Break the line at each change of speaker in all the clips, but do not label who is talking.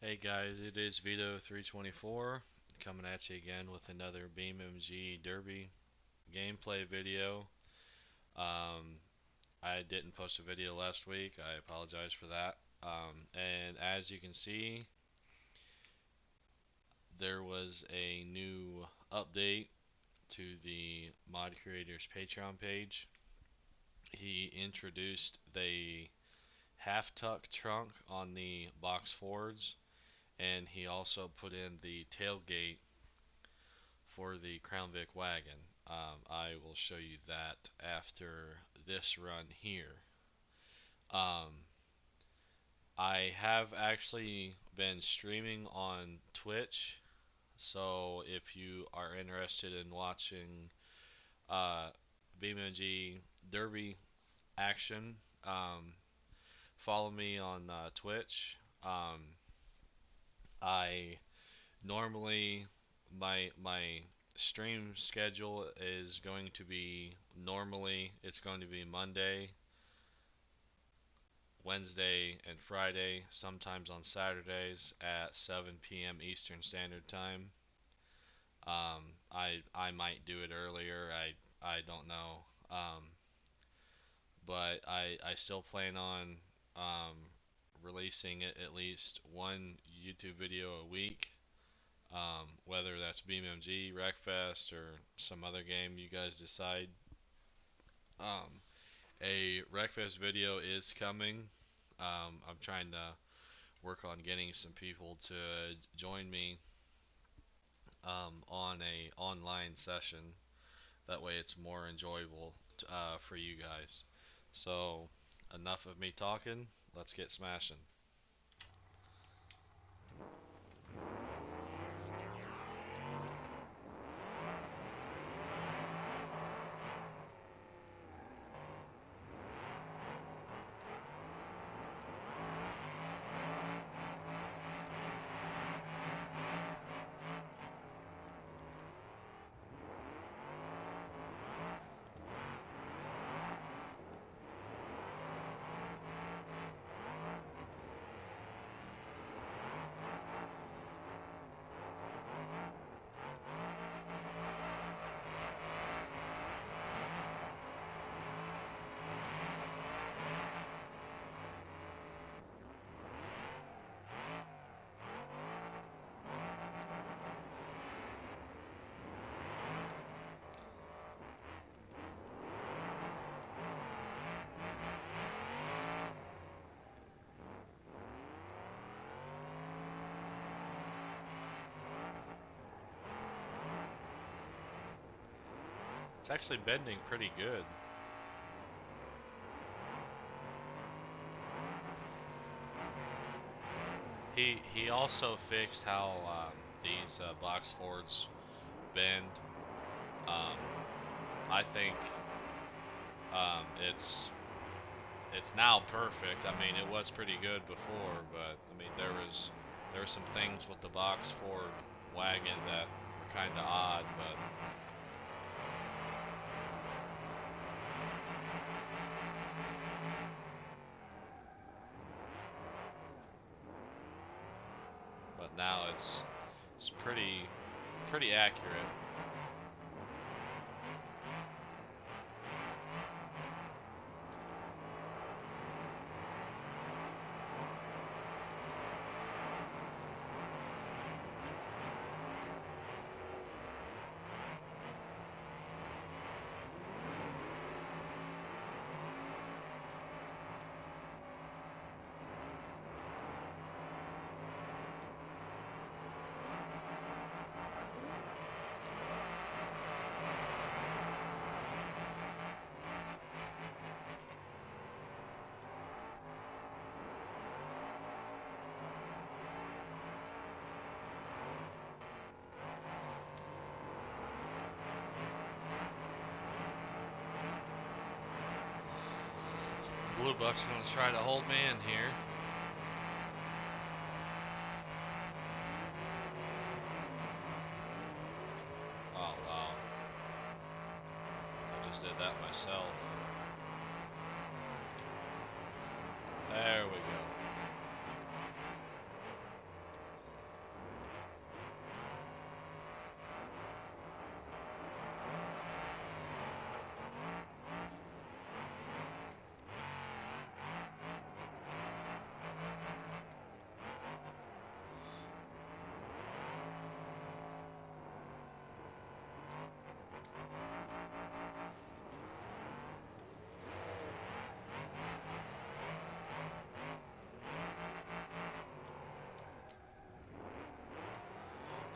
Hey guys, it is Vito324 coming at you again with another BeamMG Derby gameplay video. Um, I didn't post a video last week. I apologize for that. And as you can see, there was a new update to the Mod Creators Patreon page. He introduced the half tuck trunk on the box Fords, and he also put in the tailgate for the Crown Vic wagon. I will show you that after this run here. Um, I have actually been streaming on Twitch, so if you are interested in watching uh, BeamNG Derby action, follow me on Twitch. I normally my stream schedule is going to be normally it's going to be Monday, Wednesday, and Friday, sometimes on Saturdays at 7 p.m. Eastern Standard Time. I might do it earlier. I don't know. But I still plan on um, releasing it at least one YouTube video a week. Whether that's BeamMG, Wreckfest, or some other game you guys decide. Um, a Wreckfest video is coming. I'm trying to work on getting some people to join me on a online session. That way, it's more enjoyable for you guys. So, enough of me talking. Let's get smashing. It's actually bending pretty good. He also fixed how these box Fords bend. Um, I think um, it's it's now perfect. I mean, it was pretty good before, but I mean there were some things with the box Ford wagon that were kind of odd, but now it's pretty accurate. Blue Buck's gonna try to hold me in here. Oh wow, I just did that myself. There we go.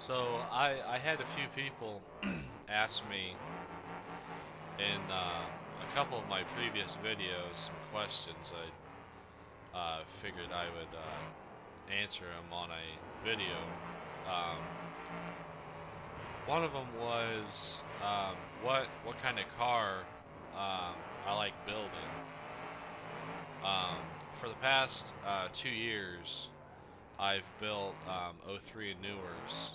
So I had a few people ask me in a couple of my previous videos some questions. I figured I would answer them on a video. Um, One of them was what kind of car I like building. For the past 2 years, I've built '03 and newers.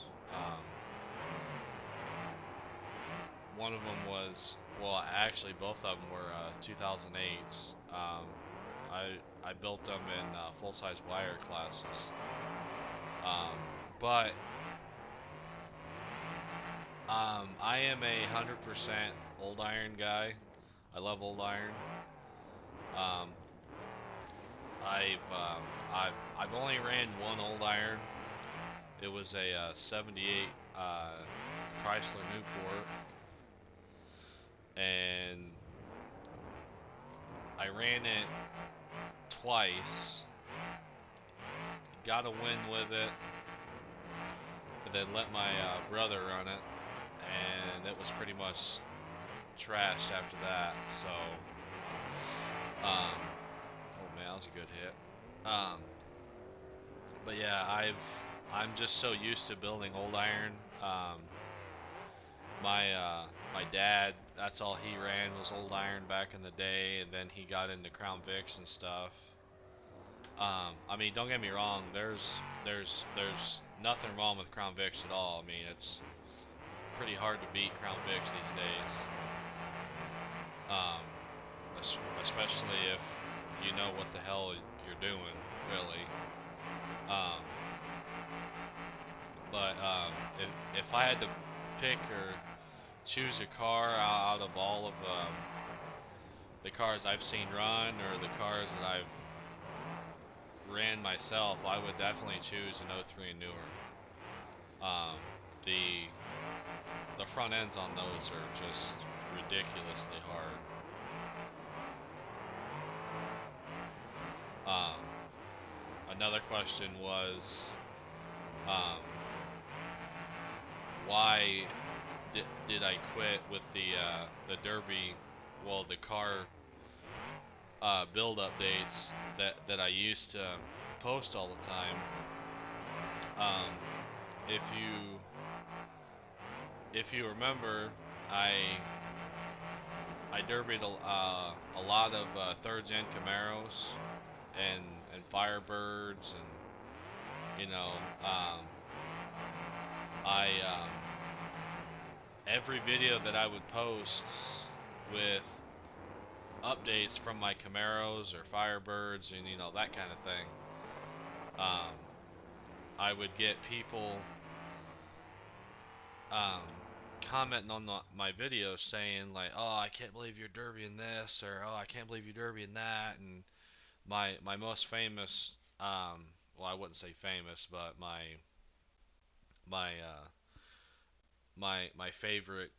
One of them was, well, actually both of them were 2008s. I built them in full-size wire classes. Um, but I am a 100% old iron guy. I love old iron. Um, I've only ran one old iron. It was a 78 Chrysler Newport, and I ran it twice. Got a win with it, and then let my brother run it, and it was pretty much trashed after that. So, oh man, that was a good hit. Um, but yeah, I'm just so used to building old iron. My dad, that's all he ran was old iron back in the day, and then he got into Crown Vics and stuff. I mean, don't get me wrong. There's nothing wrong with Crown Vics at all. I mean, it's pretty hard to beat Crown Vics these days. Um, Especially if you know what the hell you're doing, really. Um, but if I had to pick or choose a car out of all of the cars I've seen run or the cars that I've ran myself, I would definitely choose an '03 and newer. Um, the front ends on those are just ridiculously hard. Another question was, um, why did I quit with the Derby? Well, the car build updates that I used to post all the time. Um, if you remember, I I derbied a lot of third gen Camaros and Firebirds, and you know, I every video that I would post with updates from my Camaros or Firebirds and that kind of thing, um, I would get people um, commenting on my videos saying like, "Oh, I can't believe you're derbying this," or "Oh, I can't believe you're derbying that." And my most famous, well, I wouldn't say famous, but my favorite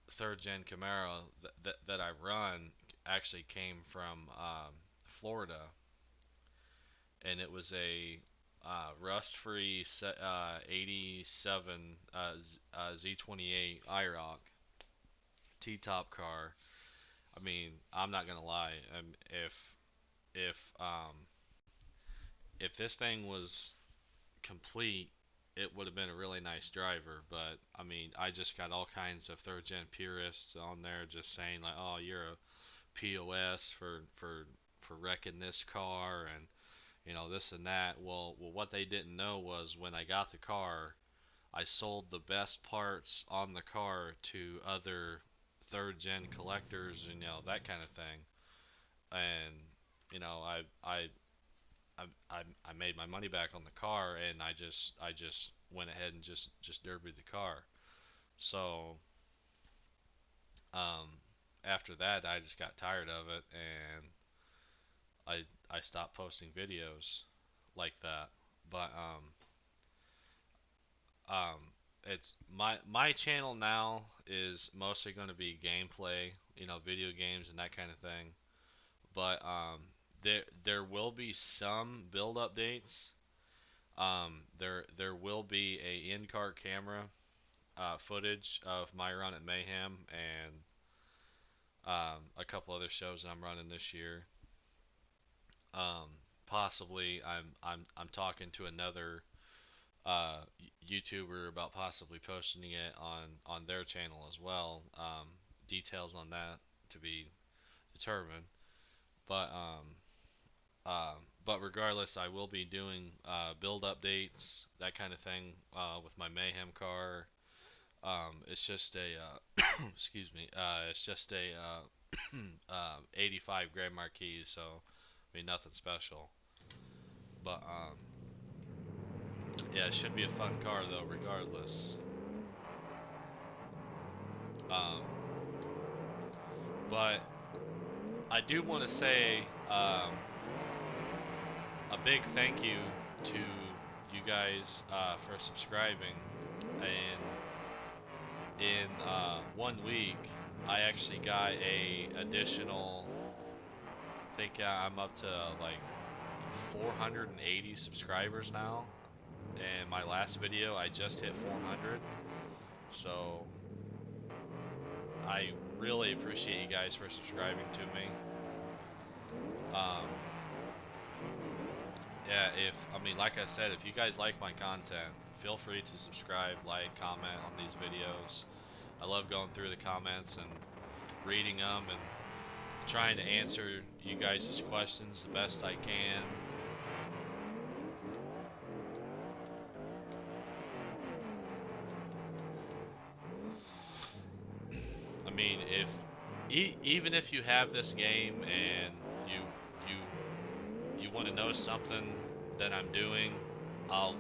third gen Camaro that I run actually came from Florida, and it was a rust-free '87 Z28 IROC T-top car. I mean, I'm not gonna lie. If um, if this thing was complete, it would have been a really nice driver. But I mean, I just got all kinds of third gen purists on there just saying like, "Oh, you're a POS for wrecking this car," and this and that. Well, what they didn't know was when I got the car, I sold the best parts on the car to other third gen collectors and that kind of thing. And you know, I made my money back on the car, and I just went ahead and just derbied the car. So um, after that, I just got tired of it, and I stopped posting videos like that. But um, it's my channel now is mostly going to be gameplay, video games and that kind of thing. But there will be some build updates. There will be a in-car camera footage of my run at Mayhem and a couple other shows that I'm running this year. Um, Possibly, I'm talking to another YouTuber about possibly posting it on their channel as well. Details on that to be determined. But but regardless, I will be doing build updates, that kind of thing, with my Mayhem car. It's just a excuse me. It's just a 85 Grand Marquis, so I mean nothing special. But yeah, it should be a fun car though, regardless. Um, but I do want to say a big thank you to you guys for subscribing. And in 1 week, I actually got a additional. I think I'm up to like 480 subscribers now. And my last video, I just hit 400. So I really appreciate you guys for subscribing to me. Um, yeah, like I said, if you guys like my content, feel free to subscribe, like, comment on these videos. I love going through the comments and reading them and trying to answer you guys' questions the best I can. I mean, if even if you have this game and you you want to know something that I'm doing, I'll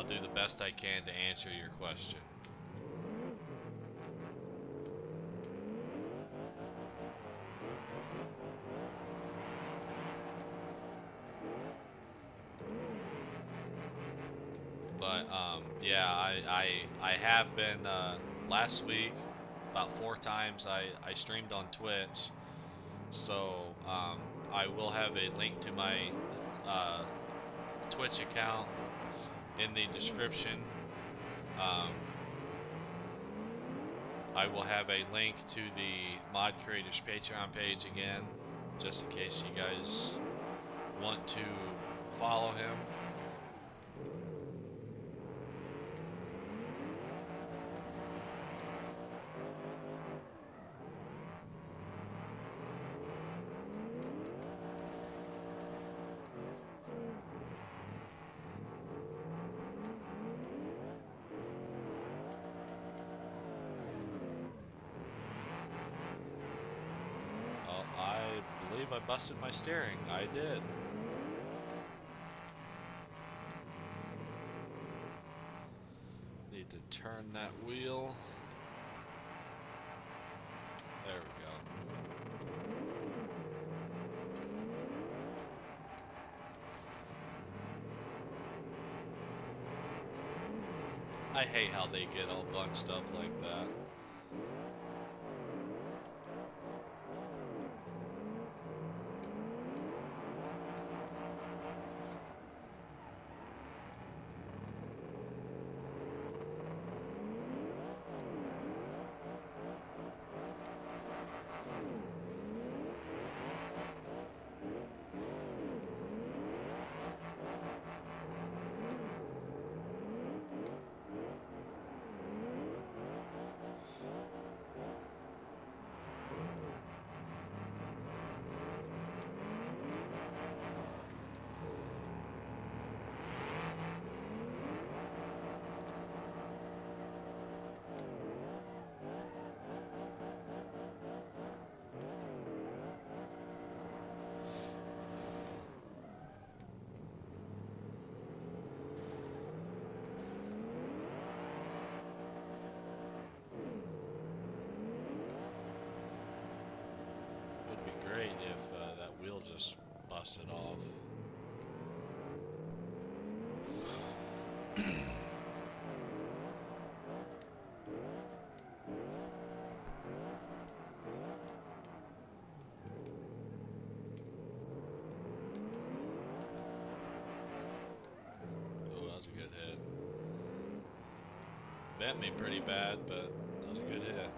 do the best I can to answer your question. But yeah, I have been last week about 4 times I streamed on Twitch, so I will have a link to my uh, Twitch account in the description. Um, I will have a link to the Mod Creators Patreon page again, just in case you guys want to follow him. Oh, I believe I busted my steering. I did. Need to turn that wheel. There we go. I hate how they get all bunched up like that. Bent me pretty bad, but that was a good hit.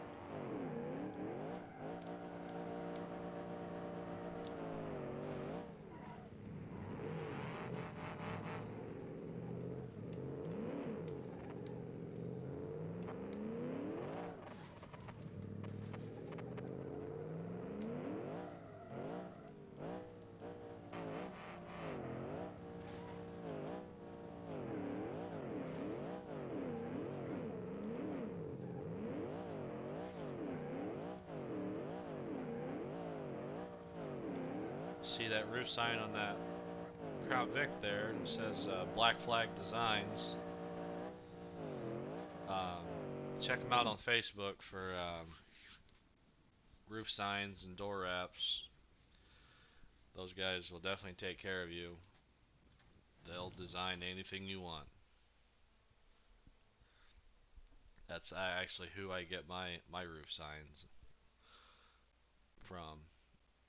See that roof sign on that Crown Vic there? It says Black Flag Designs. Um, Check them out on Facebook for roof signs and door wraps. Those guys will definitely take care of you. They'll design anything you want. That's actually who I get my roof signs from.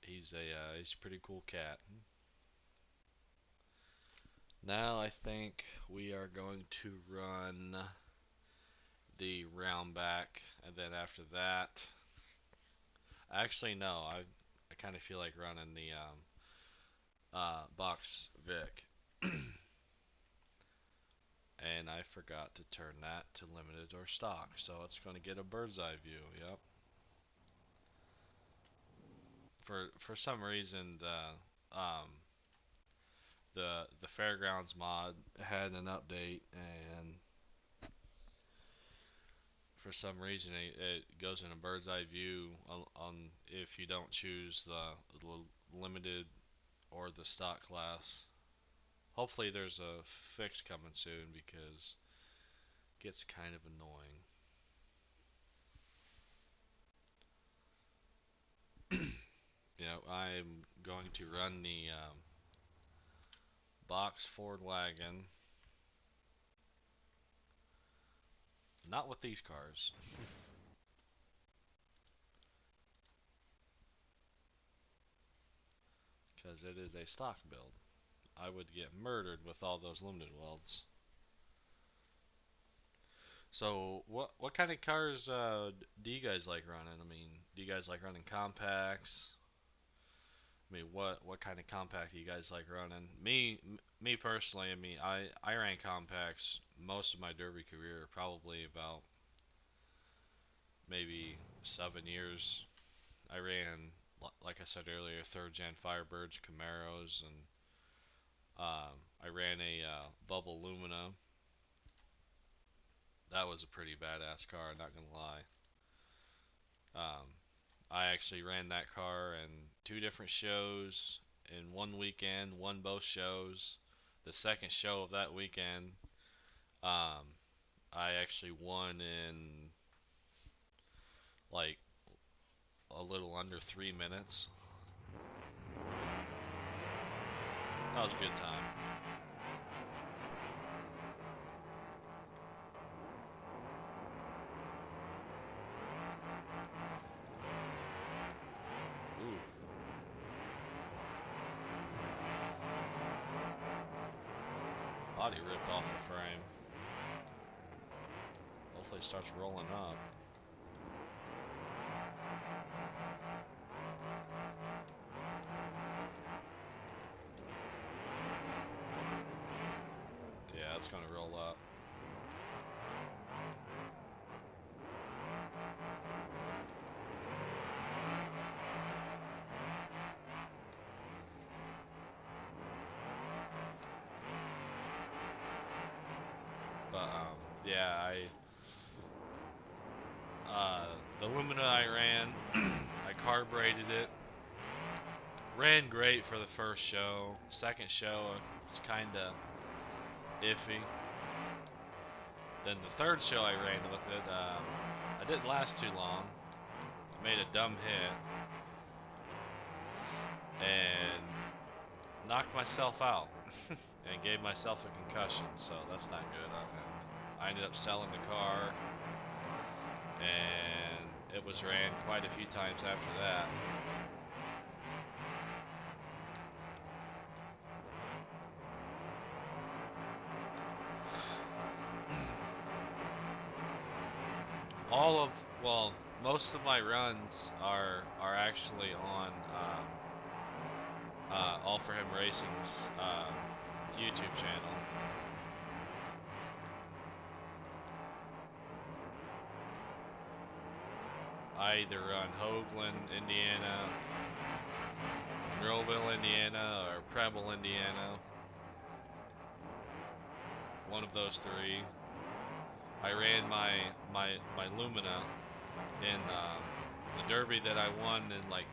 He's a pretty cool cat. Now I think we are going to run the round back, and then after that, actually no, I kind of feel like running the box Vic, and I forgot to turn that to limited or stock, so it's going to get a bird's eye view. Yep. For some reason the fairgrounds mod had an update, and for some reason it goes in a bird's eye view on if you don't choose the limited or the stock class. Hopefully there's a fix coming soon because it gets kind of annoying. I'm going to run the box Ford wagon. Not with these cars. Because it is a stock build. I would get murdered with all those limited welds. So what kind of cars do you guys like running? I mean, do you guys like running compacts? I mean, what kind of compact do you guys like running? Me personally, I mean, I ran compacts most of my derby career, probably about maybe 7 years. I ran, like I said earlier, third gen Firebirds, Camaros, and I ran a Bubble Lumina. That was a pretty badass car, not gonna lie. Um, I actually ran that car in two different shows in one weekend, won both shows. The second show of that weekend, um, I actually won in like a little under 3 minutes. That was a good time. Ooh, body ripped off the frame. Hopefully it starts rolling up. Yeah, it's gonna roll up. But yeah, the Lumina I ran, I carbureted it. Ran great for the first show. Second show was kind of iffy. Then the third show I ran with it, I didn't last too long. I made a dumb hit and knocked myself out and gave myself a concussion, so that's not good. I ended up selling the car, and it was ran quite a few times after that. well, most of my runs are actually on All for Him Racing's YouTube channel. I either run Hoagland, Indiana, Monroeville, Indiana, or Preble, Indiana. One of those three. I ran my Lumina in the Derby that I won in like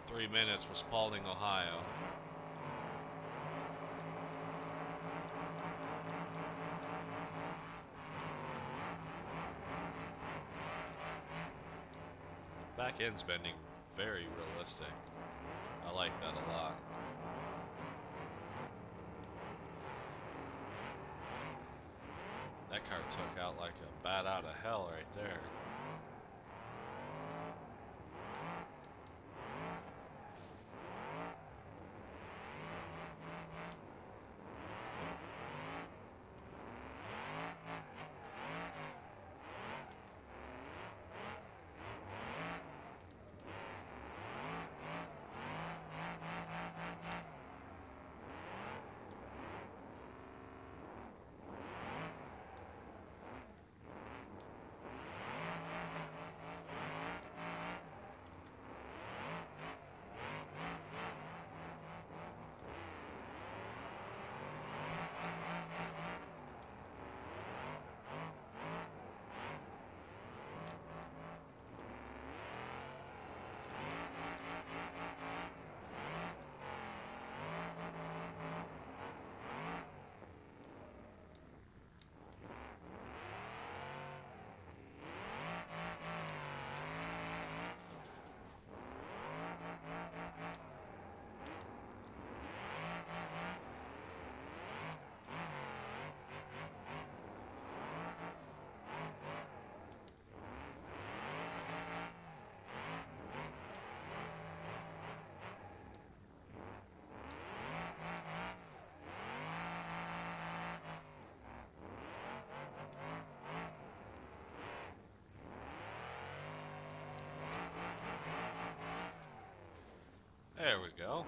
3 minutes was Spalding, Ohio. Back end spending, very realistic. I like that a lot. That car took out like a bat out of hell right there. There we go.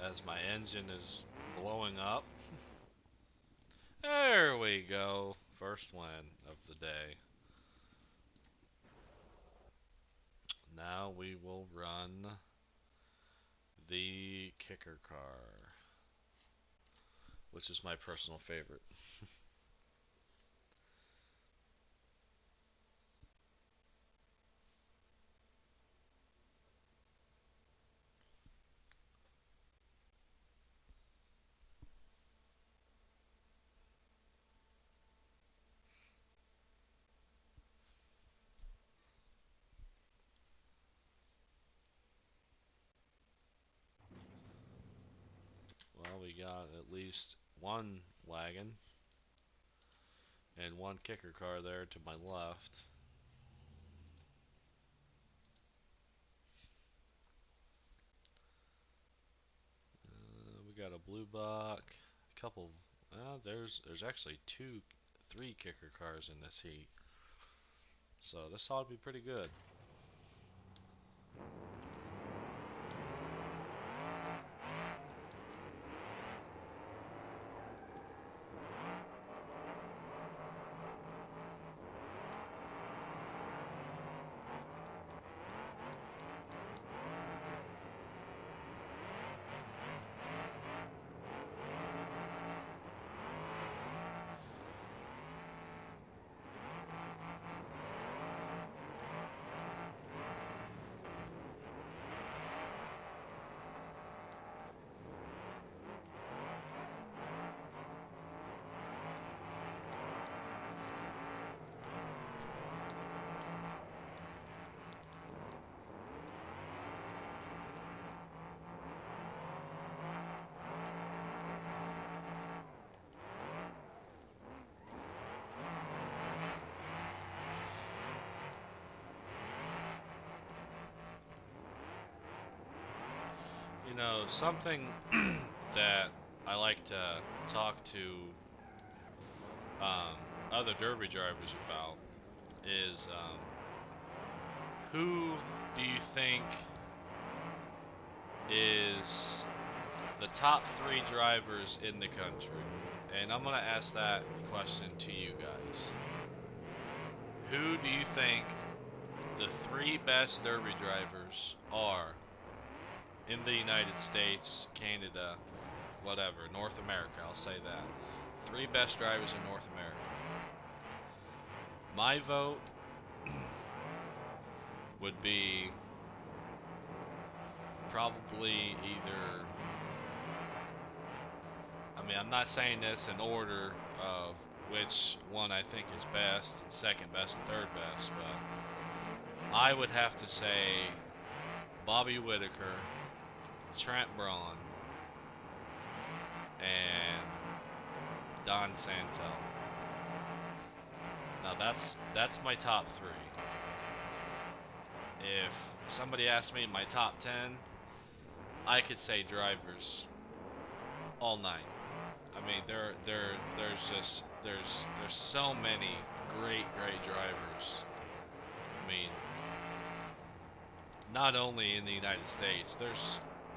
As my engine is blowing up. There we go. First win of the day. Now we will run the kicker car, which is my personal favorite. Well, we got at least one wagon and one kicker car there to my left. We got a blue buck, a couple. There's actually three kicker cars in this heat, so this ought to be pretty good. Something that I like to talk to um, other derby drivers about is who do you think is the top three drivers in the country? And I'm going to ask that question to you guys. Who do you think the three best derby drivers are in the United States, Canada, whatever, North America, I'll say that. Three best drivers in North America. My vote would be probably either, I'm not saying this in order of which one I think is best, second best, and third best, but I would have to say Bobby Whitaker, Trent Braun, and Don Santel. Now that's my top three. If somebody asked me my top 10, I could say drivers all night. There's so many great drivers. I mean, not only in the United States,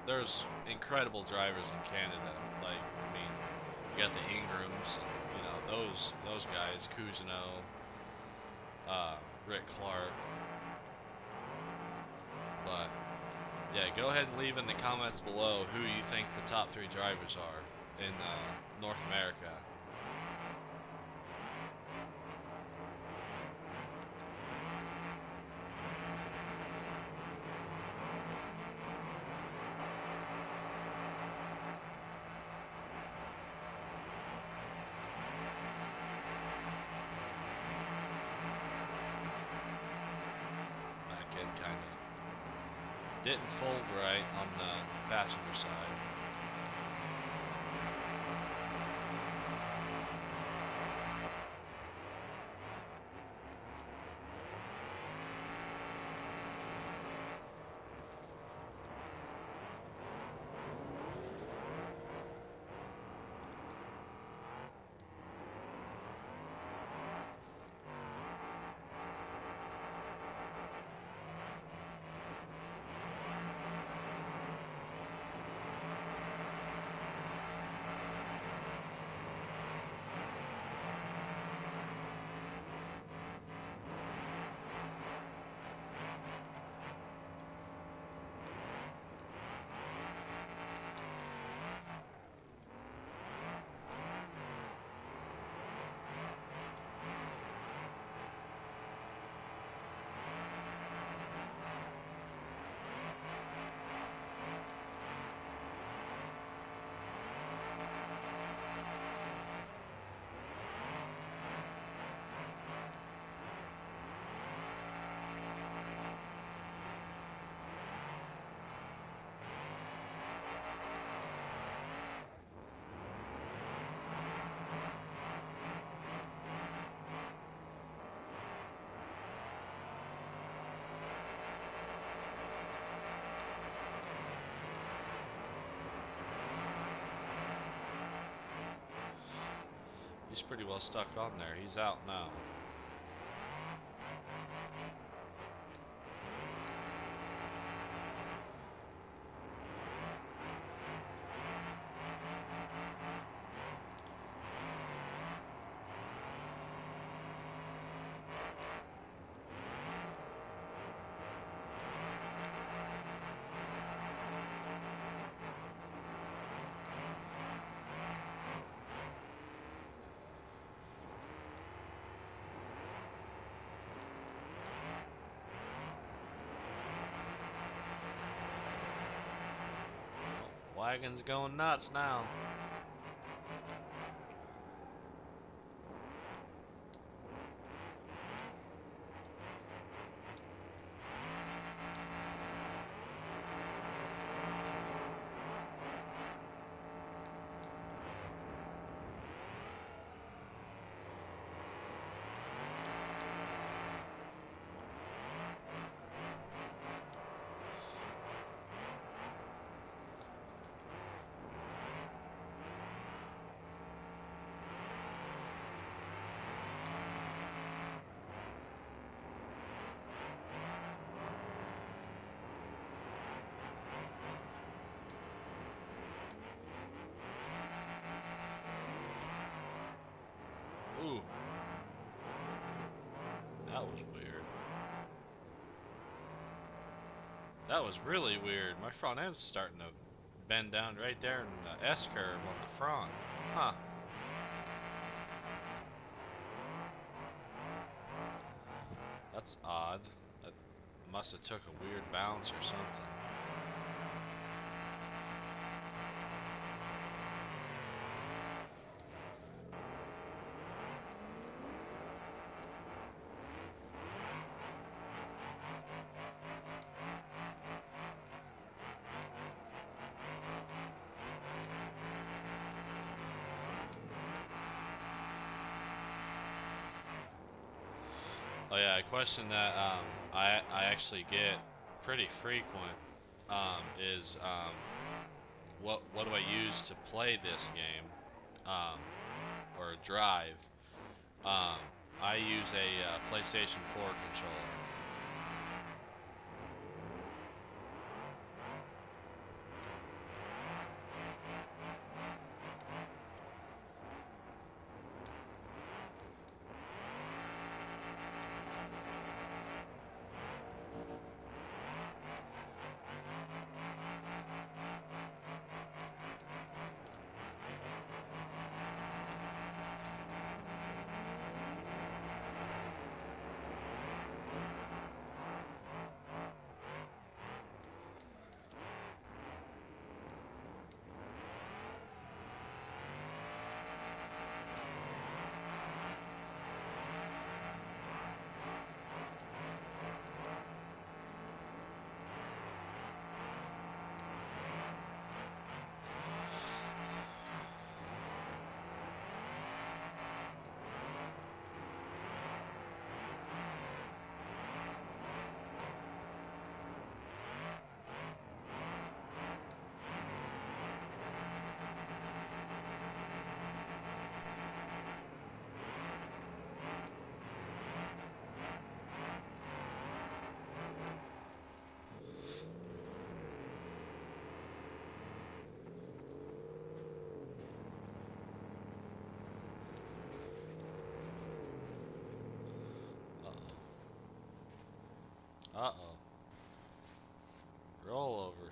there's incredible drivers in Canada. Like, you got the Ingrams, and, those guys, Cousineau, Rick Clark. But yeah, go ahead and leave in the comments below who you think the top three drivers are in North America. Didn't fold right on the passenger side. He's pretty well stuck on there. He's out now. Wagon's going nuts now. That was really weird. My front end's starting to bend down right there in the S curve on the front. Huh. That's odd. That must have took a weird bounce or something. Oh yeah, a question that I actually get pretty frequent is what do I use to play this game um, or drive? Um, I use a PlayStation 4 controller. Uh oh. Uh oh. Roll over.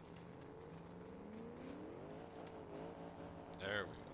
There we go.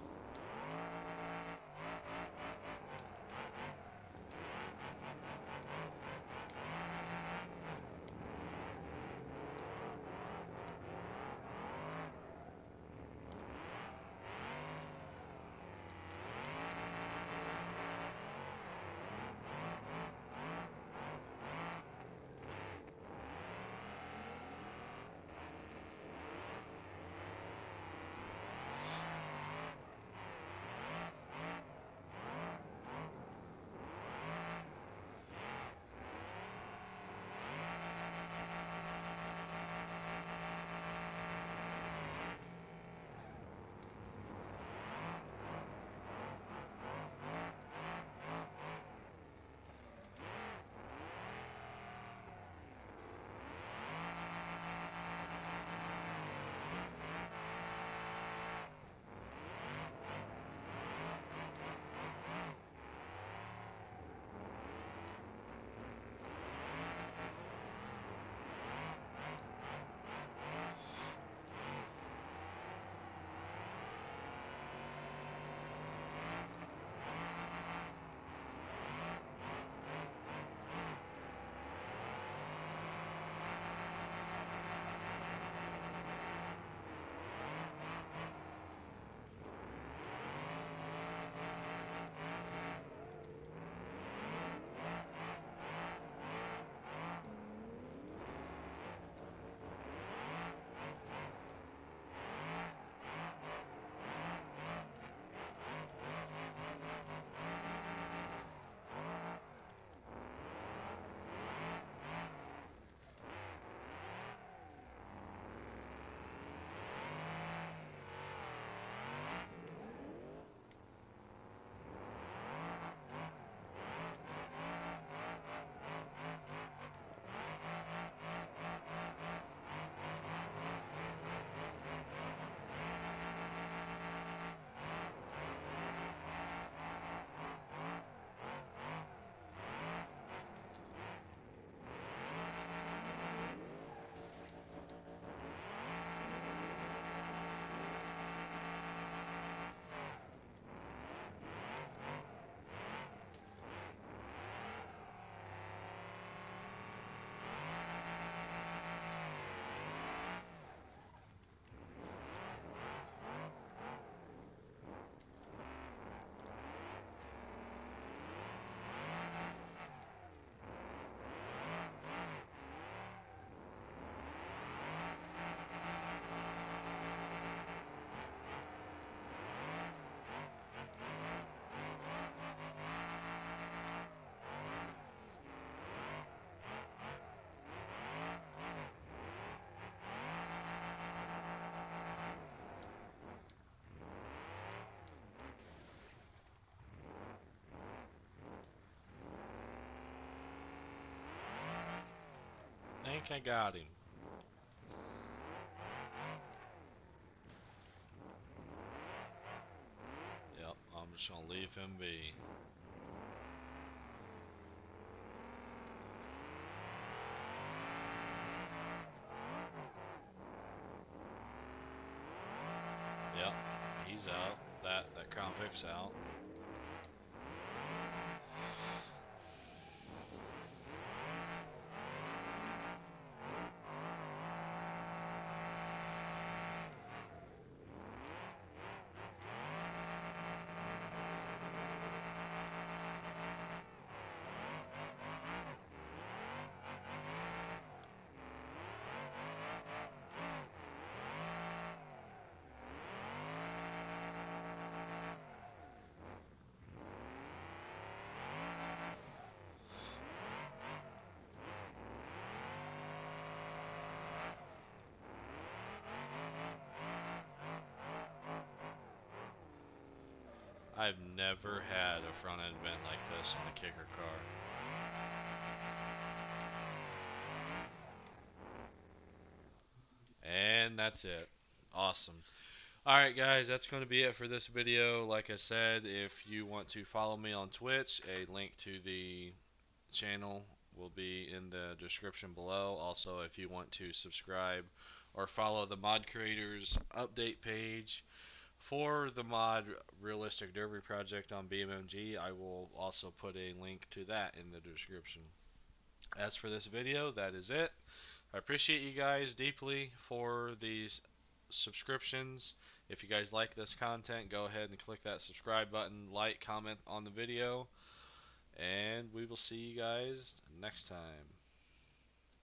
think I got him. Yep, I'm just gonna leave him be. Yep, he's out. That Crown Vic's out. I've never had a front end vent like this on a kicker car. And that's it. Awesome. Alright guys, that's going to be it for this video. Like I said, if you want to follow me on Twitch, a link to the channel will be in the description below. Also, if you want to subscribe or follow the Mod Creators update page for the mod Realistic Derby project on BMMG, I will also put a link to that in the description. As for this video, that is it. I appreciate you guys deeply for these subscriptions. If you guys like this content, go ahead and click that subscribe button, like, comment on the video, and we will see you guys next time.